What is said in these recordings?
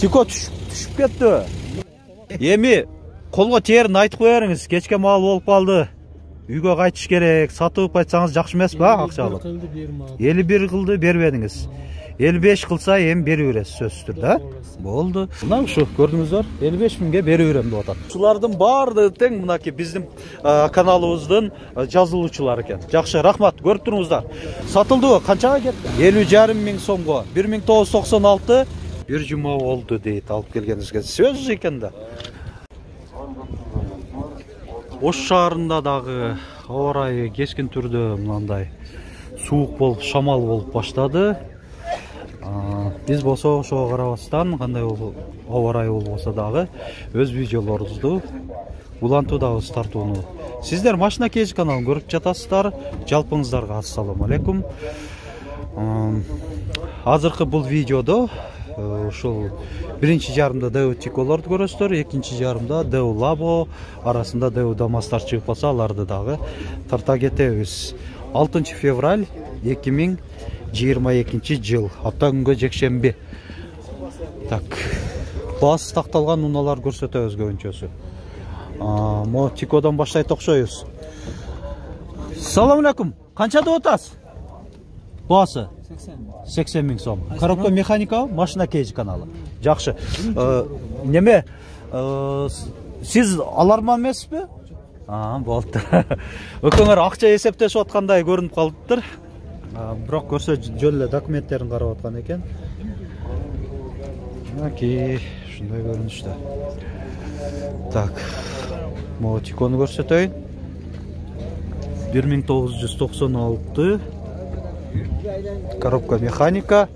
Тико түшүп кетти. Эми колго терин айтып коерңиз. Кечке мал болуп калды. Үйгө кайтыш керек. Сатып айтсаңыз жакшы эмеспи, акчалык? 51 кылды бербедиңиз. 55 кылса эми берип бересиз сөзсүз да? Болду. Мына ушу көрдүңүздөр, 55 миңге берип берем деп атат. Ушулардын баардыгы тең мынакей биздин каналыбыздын жазылуучулары экен. Жакшы, рахмат, көрүп туруңуздар. Сатылдыбы? Канчага кетти? 50,5 миң сомго. 1996 бир жума болду дейт, алып келгениңизге. Сөзсүз экен да. Ош шаарында дагы аба ырайы кескин түрдө мындай суук болуп, шамал болуп баштады. Биз болсо ошого карабастан кандай аба ырайы болбосо дагы өз видеолорубузду улантуудабыз, тартууну. Сиздер Машина KG каналын көрүп жатасыздар. Жалпыңыздарга ассаламу алейкум. Азыркы бул видеодо ушул биринчи жарымда Дэу Тиколорду көрөсүздөр, экинчи жарымда Дэу Лабо арасында Дэу Дамастар чыгып калса, аларды дагы тарта кетебиз. 6 февраль 2022 жыл, апта күнгө жекшемби. Так, баасы такталган унаалар көрсөтөбүз көбүнчөсү. Мо Тикодон баштайт окшойбуз. Салам алейкум. Канча деп атасыз? Баасы 80 миң сом. Коробка механика, Машина KG каналы. Жакшы. Неме? Сиз аларман эмессизби? Болду. Өкөңөр акча эсептешип аткандай көрүнүп калыптыр. Бирок көрсө жөн эле документтерин карап аткан экен. Окей, ушундай көрүнүштө. Так. Могу Тикону көрсөтөйүн. 1996 коробка механика.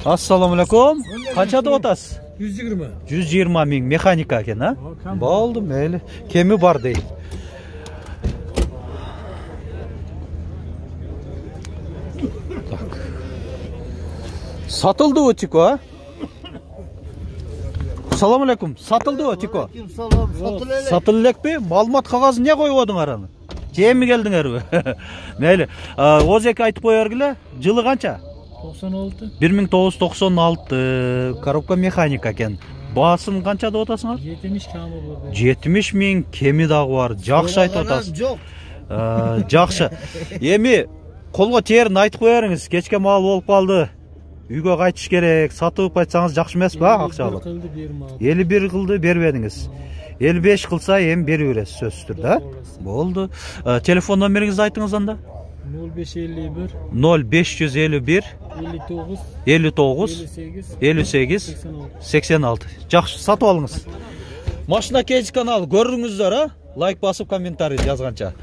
Ассаламу алейкум. Канча деп атасыз? 120. 120 миң механика экен, а? Болду, мейли. Кеми бар дейт. Так. Сатылдыбы Тико, а? Салам алейкум. Сатылдыбы Тико? Сатылды элекпи? Маалымат кагазын не коюп одуңар аны? Жеми келдиңерби? Мейли. Озеке айтып коергиле. Жылы канча? 96. 1996 коробка механика экен. Баасын канча деп атасыңар? 70 кемі бар. 70 миң кеми дагы бар. Жакшы айтып атасыз. Жок. Жакшы. Эми колго терин айтып коерңиз. Кечке мал болуп калды. Үйгө кайтыш керек. Сатып айтсаңыз жакшы эмеспи, акчалык? 51 кылды бербедиңиз. 55 кылса эми берип бересиз сөзсүз да? Болду. Телефон номериңизди айтыңыз анда? 0551 0551 59 58 86. Жакшы, сатып алыңыз. Машина KG каналы көрүңүздөр, а? Лайк басып, комментарий жазганча.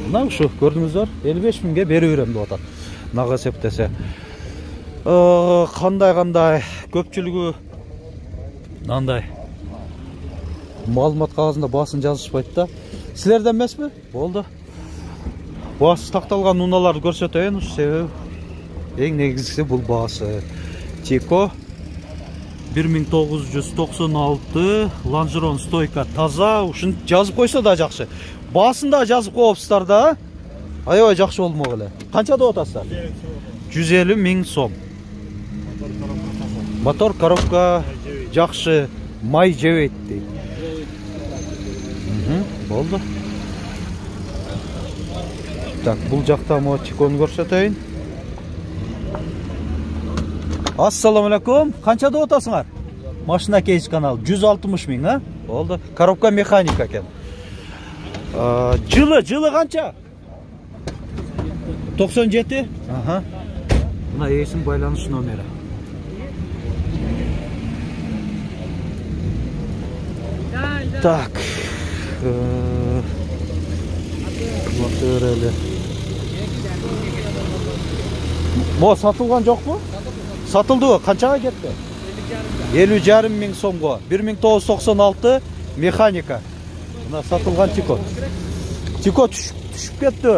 Мына ушу көрдүңүздөр, 55 миңге берип берем деп атат. Нага эсептесе. Кандай көпчүлүгү мындай маалымат кагазында баасын жазышпайт да. Силерден эмеспи? Болду. Баасы такталган унааларды көрсөтөйүн, себеби эң негизгиси бул баасы. Тико 1996 лонжерон стойка таза, ушун жазып койсо да жакшы. Баасын да жазып коопсуздар да. Аябай жакшы болмок эле. Канча деп атасыздар? 150 миң сом. Мотор, коробка жакшы, май жебейт дейт. Болду. Так, бул жакта мо Тикону көрсөтөйүн. Ассаламу алейкум. Канча деп атасыңар? Машина KG канал 160 миң, а? Болду. Коробка механика экен. Жылы канча? 97? Аха. Мына эсин байланыш номери. Так. Мотор эле. Мо сатылган жокпу? Сатылдыбы? Канчага кетти? 50,5 миң сомго. 1996 механика. Мына сатылган Тико. Тико түшүп кетти.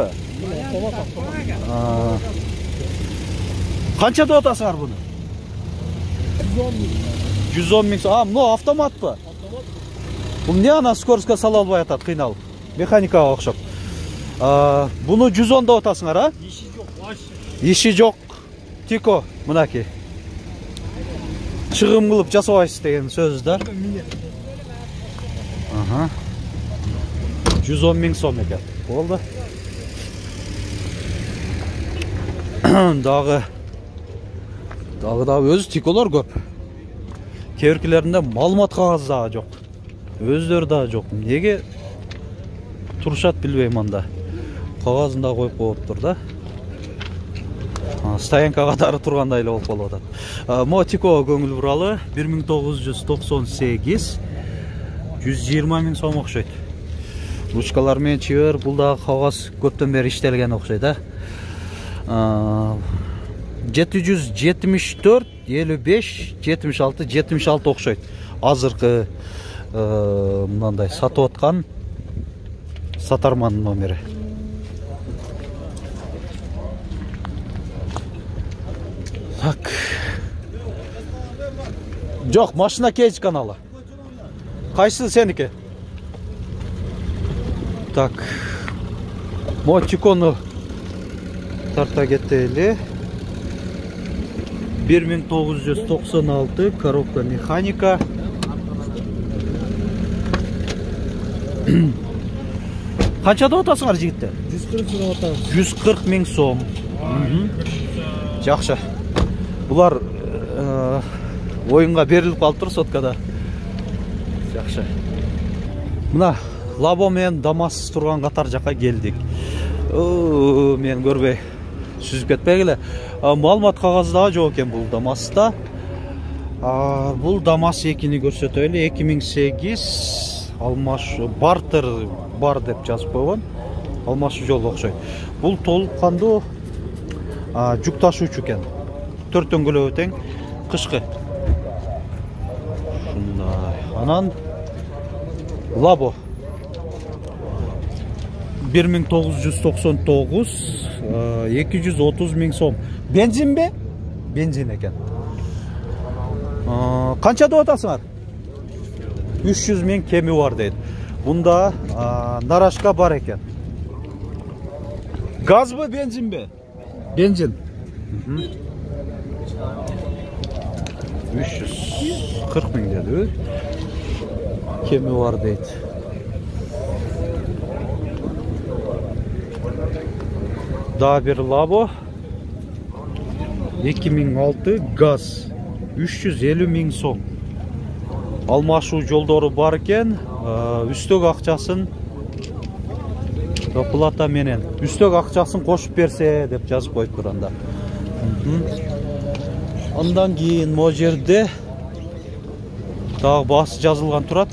Канча деп атасыңар буну? 110 миң сом. Мына автоматпы? Бул не ана скоростка сала албай атат, кыйналып. Механикага окшоп. Буну 110 деп атасыңар, а? Иши жок, Иши жок. Tiko mınaki. Çıgım kılıp jasabайсыз деген söz da. Aha. 110 ming so'm ekan. Bo'ldi. Дағы өзі тиколар көп. Кейбіркілерінде малымат қағазы дағы жоқ. Өздері дағы жоқ. Неге тұрышат білбеймін анда. Қағазында қойып қойып тұр да. Стоянка қатары тұрғандайлы болып болып отады. Мо тико көңіл бұралы 1998 120 мing сом оқшайды. Ручкалармен чебер, бұл дағы қағаз көптен бері іштелген оқшайды. 774, 55, 76, 76 оқшайды. Азырқы мынандай сатып отқан сатарман номері. Так. Жоқ, машина кейдж каналы. Қайсы сенікі? Так. Мо тиконы тарта кетелі. 1996 коробка механика. Қаншада отасыңар жігіттер? 140 мing сом. Жақшы. Бұлар ойынға беріліп қалып тұр соткада. Жақшы. Мына Лабо мен Дамас тұрған қатар жаққа келдік. Мен көрбей сүзіп кетпегілі. Малмат қағаздағы жоқ екен бұл Дамаста. Бұл Дамас екені көрсетөйлі. 2008 алмашы бартер бар деп жазып қойған. Алмашы жол оқшайды. Бұл толыққанды жүк ташушы екен. 4 дөңгелегі тең қышқы. Шындай. Анан Лабо 1999 230 мing сом. Бензин бе? Бензин екен. Қаншада отасыңар? 300 мing кеми бар дейді. Бұнда нарашка бар екен. Газ бе, бензин бе? Бензин. 340 ming dedi. Kemi var deydi. Daha bir Labo 2006 gaz 350 ming so'm. Almashu жолдору бар екен. Үстөк акчасын плата менен үстөк акчасын кошуп берсе деп жазып коюп турганда. Ondan кейін мо жерде тағы басы жазылған турат.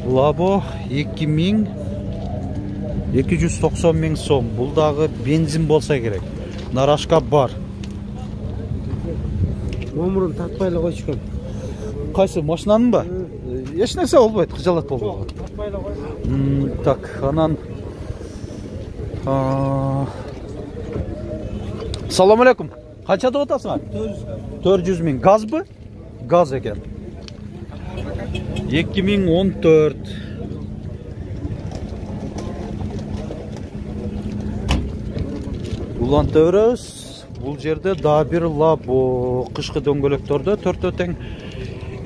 Лабо 290 ming сом. Бұл дағы бензин болса керек. Нарашка бар. Өмірін тартпайлы қойшықым. Қайсы, машинаның ба? Еш нәрсе болбайды, қыжалат болды. Тартпайлы қойшықым. Так, анан... Салам алейкум. Қаншада отасыңар? 400 ming. Gaz bı? Gaz eken. 2014. Ulan töröz. Бұл жерде daha bir Labo қышқы дөңгелектерді 4 өтең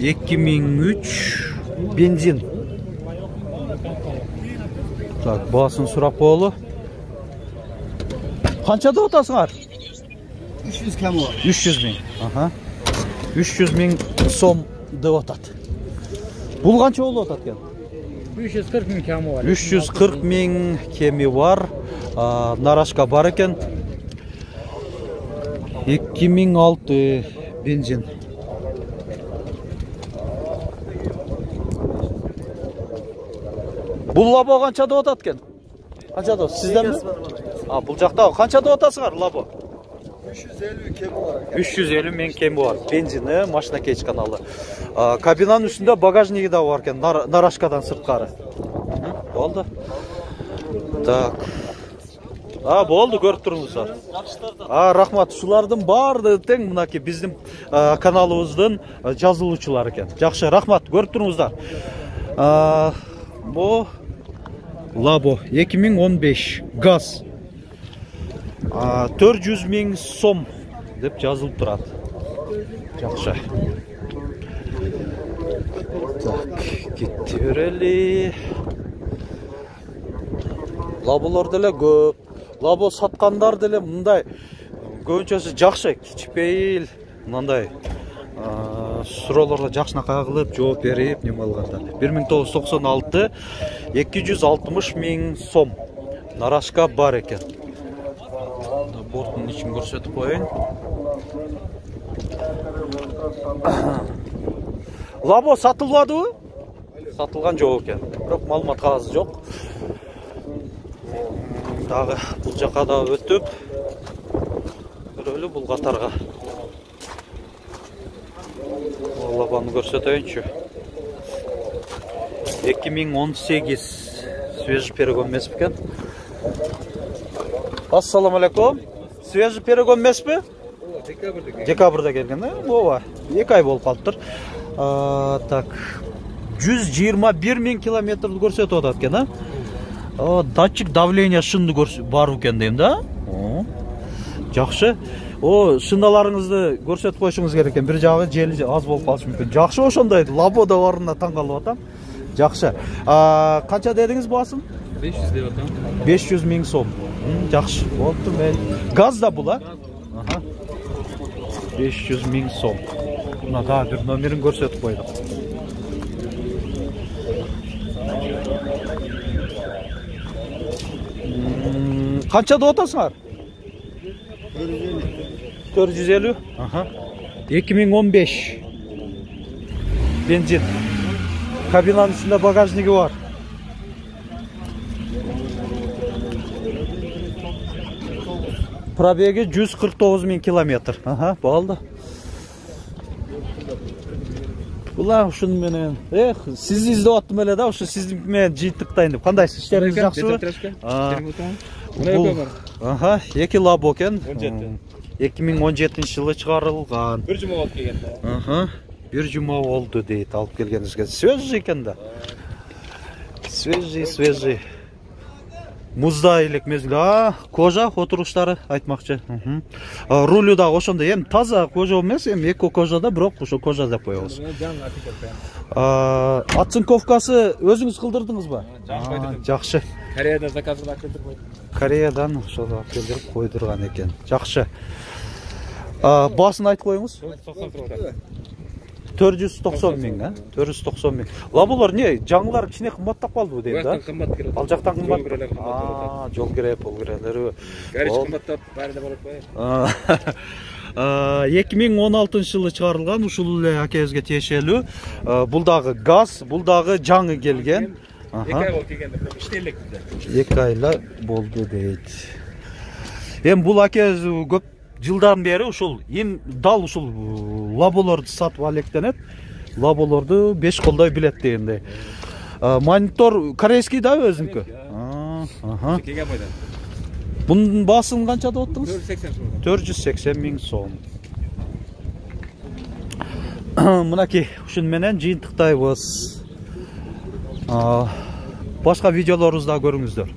2003 бензин. Так, басын сұрап болу. Қаншада отасыңар? 300 kemi var. 300 ming. Aha. 300 ming so'm deb otadi. Бұл qancha bo'lib otadi ekan? 340 ming kemi var. 340 ming kemi var. Narashka бар ekan. 2006 benzin. Бұл Labo qanchada otadi ekan? Qanchada? Sizdanmi? Бұл жақта qanchada otasыңар Labo? 350 kemi var. 350 ming kemi var. Benzini, машина кейдж каналы. Кабинаның үстінде багажнигі да бар екен, нарашкадан сыртқары. Болды. Так. Болды, көріп тұрыңыздар. Рахмат, шулардың барды тең мынаки біздің каналымыздың жазылушылары екен. Жақсы, рахмат, көріп тұрыңыздар. Бұл Labo 2015 gaz 400 ming so'm деп жазылып турат. Жакшы. Так, кетти берели. Лаболор деле көп. Лабо саткандар деле мындай көбүнчөсү жакшы, кичпейил, мындай суроолорго жакшынакай кылып жооп берип неме алгандар. 1996 260 000 сом нарашка бар экен. Борттун ичин көрсөтүп коеюн. Лабо сатылбадыбы? Сатылган жок экен. Бирок маалымат кагазы жок. Дагы бул жака да өтүп көрөлү бул катарга. Лабаны көрсөтөйүнчү. 2018 свежий перегон эмес бекен. Ассаламу алейкум. Свежий перегон эмеспи? Декабрда келген, ооба. 2 ай болуп калыптыр. Так. 121 000 километрди көрсөтүп атат экен, датчик давления шынды бар екен дейм да. Жакшы. Шыналарыңызды көрсөтүп коюшуңуз керек экен. Бир жагы жели аз болуп калышы мүмкүн. Жакшы ошондой. Лабода барына таң калып атам. Жакшы. Канча дедиңиз баасын? 500 деп атам. 500 000 сом. Жакшы. Болупту мен. Газ да бул, 500 000 сом. Мына да бир номерин көрсөтүп койдук. Канча деп атасыңар? 450. 2015. Бензин. Кабинанын ичинде багажниги бар. Пробеги 149 000 километр. Болду. Була ушун менен, сизди издеп аттым эле да, ушу сиздин менен жыйынтыктайын деп. Кандайсыз, иштериңиз жакшыбы? Эки лабо экен. 2017 жылы чыгарылган. Бир жума болуп келген да. Бир жума болду дейт, алып келгениңизге. Свежий экен да. Свежий. Музда элек мезгил. Кожа отуруштары айтмакчы. Рулю да ошондой, эми таза кожа эмес, эми эко кожада, бирок ошо кожа деп коебуз. Оцинковкасы өзүңүз кылдырдыңызбы? Жакшы. Кореядан заказ кылып койдум. Кореядан ошол келип койдурган экен. Жакшы. Басын айтып коюңуз. 490 000, 490 000. Лаболор не, жаңылар кичине кымбаттап калдыбы дейм да? Ал жактан кымбат. Жол кире, пол кирелери. Гараж кымбаттап, баары да болот кой. 2016 жылы чыгарылган, ушул эле акебизге тиешелүү. Бул дагы газ, бул дагы жаңы келген. 2 ай болуп келген, иштелек биздер. 2 айла болду дейт. Эми бул акебиз көп жылдан бери ушул дал ушул лаболорду сатып алектенет. Лаболорду 5 колдой билет дегендей. Монитор корейский да өзүнкү? Бунун баасын канча деп аттыңыз? 480 000 сом. Мынакей ушун менен жыйынтыктайбыз. Башка видеолорубузду да көрүңүздөр.